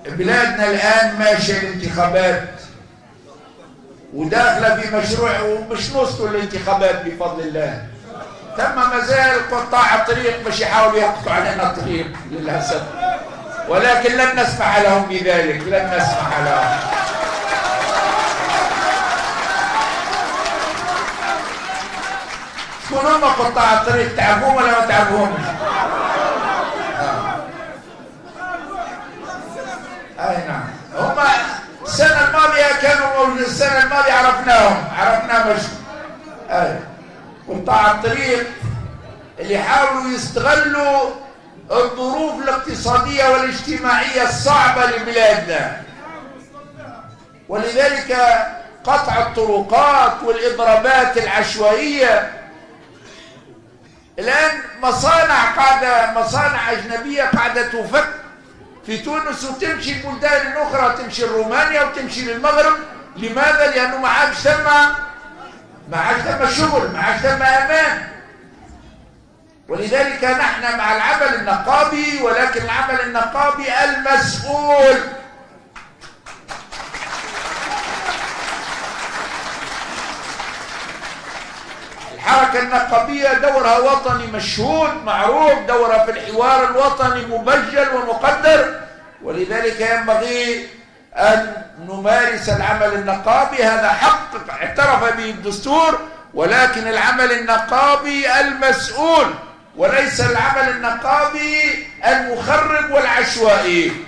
بلادنا الآن ماشية الانتخابات وداخلة في مشروع ومش نص الانتخابات بفضل الله. ثم ما زال قطاع الطريق مش يحاولوا يقطعوا علينا الطريق للأسف، ولكن لن نسمح لهم بذلك، لن نسمح لهم. شكون هم قطاع الطريق؟ تعرفوهم ولا ما تعرفوهم؟ اي نعم، هم السنة الماضية كانوا موجودين، السنة الماضية عرفناهم مش اي قطاع الطريق اللي يحاولوا يستغلوا الظروف الاقتصادية والاجتماعية الصعبة لبلادنا، ولذلك قطع الطرقات والإضرابات العشوائية. الآن مصانع أجنبية قاعدة تفك في تونس وتمشي البلدان الأخرى، تمشي رومانيا وتمشي للمغرب. لماذا؟ لأنه ما عادش ثم شغل، ما عادش ثم أمان. ولذلك نحن مع العمل النقابي، ولكن العمل النقابي المسؤول. الحركة النقابية دورها وطني مشهود معروف، دورها في الحوار الوطني مبجل ومقدر، ولذلك ينبغي أن نمارس العمل النقابي. هذا حق اعترف به الدستور، ولكن العمل النقابي المسؤول وليس العمل النقابي المخرب والعشوائي.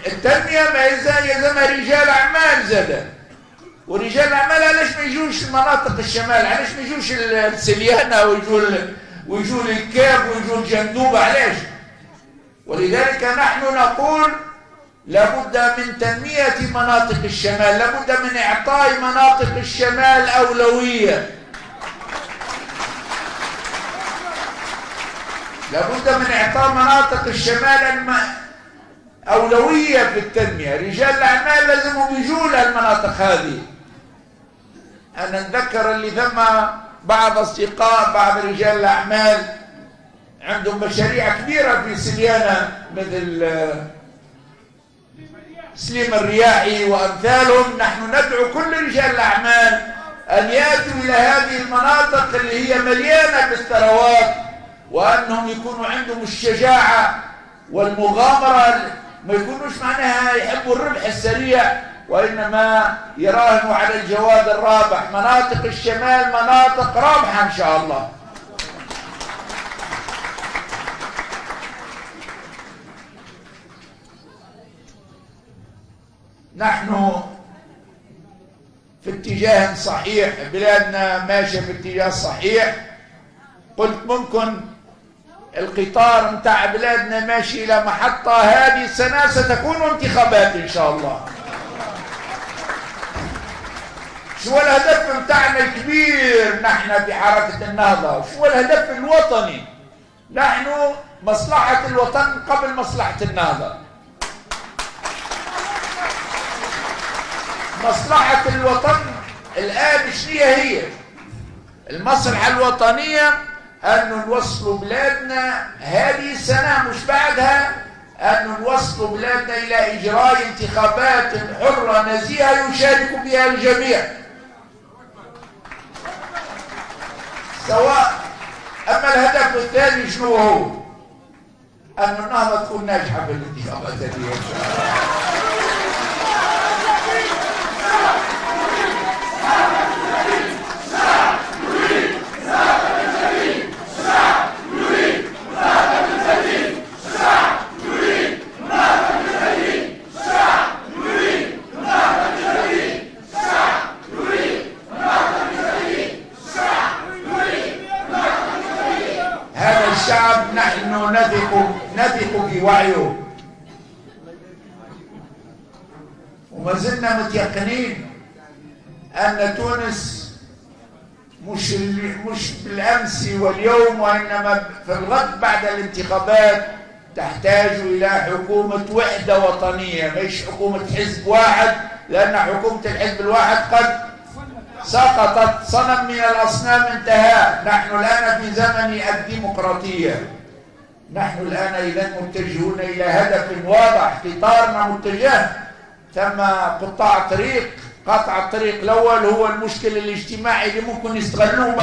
التنمية ما يلزمها رجال أعمال زادة، ورجال الأعمال علاش ما يجوش مناطق الشمال؟ علاش ما يجوش السليانة ويجوا الكاب ويجوا الجندوبة؟ علاش؟ ولذلك نحن نقول لابد من تنمية مناطق الشمال، لابد من إعطاء مناطق الشمال أولوية، لابد من إعطاء مناطق الشمال أولوية في التنمية. رجال الأعمال لازم يجوا للمناطق هذه. أنا أتذكر اللي ثم بعض أصدقاء بعض رجال الأعمال عندهم مشاريع كبيرة في سليانة مثل سليم الرياحي وأمثالهم. نحن ندعو كل رجال الأعمال أن يأتوا إلى هذه المناطق اللي هي مليانة بالثروات، وأنهم يكونوا عندهم الشجاعة والمغامرة، ما يكونوش معناها يحبوا الربح السريع، وإنما يراهنوا على الجواد الرابح. مناطق الشمال مناطق رابحة إن شاء الله. نحن في اتجاه صحيح، بلادنا ماشية في اتجاه صحيح. قلت ممكن القطار متاع بلادنا ماشي إلى محطة، هذه السنة ستكون انتخابات إن شاء الله. شو الهدف متاعنا الكبير نحن في حركة النهضة؟ شو الهدف الوطني؟ نحن مصلحة الوطن قبل مصلحة النهضة. مصلحة الوطن الآن شنو هي؟ المصلحة الوطنية أن نوصلوا بلادنا هذه السنة مش بعدها، أن نوصلوا بلادنا إلى إجراء انتخابات حرة نزيهة يشارك بها الجميع. سواء أما الهدف الثاني شنو هو؟ أن النهضة تكون ناجحة في الانتخابات هذه إن شاء الله. الشعب نحن نثق في وعيه، وما زلنا متيقنين أن تونس مش بالأمس واليوم، وإنما في الغد بعد الانتخابات تحتاج إلى حكومة وحدة وطنية، مش حكومة حزب واحد، لأن حكومة الحزب الواحد قد سقطت صنم من الأصنام انتهى. نحن الآن في زمن الديمقراطية. نحن الآن إذا متجهون إلى هدف واضح، قطارنا متجه. ثم قطاع طريق، قطع الطريق الأول هو المشكل الاجتماعي اللي ممكن يستغلوه.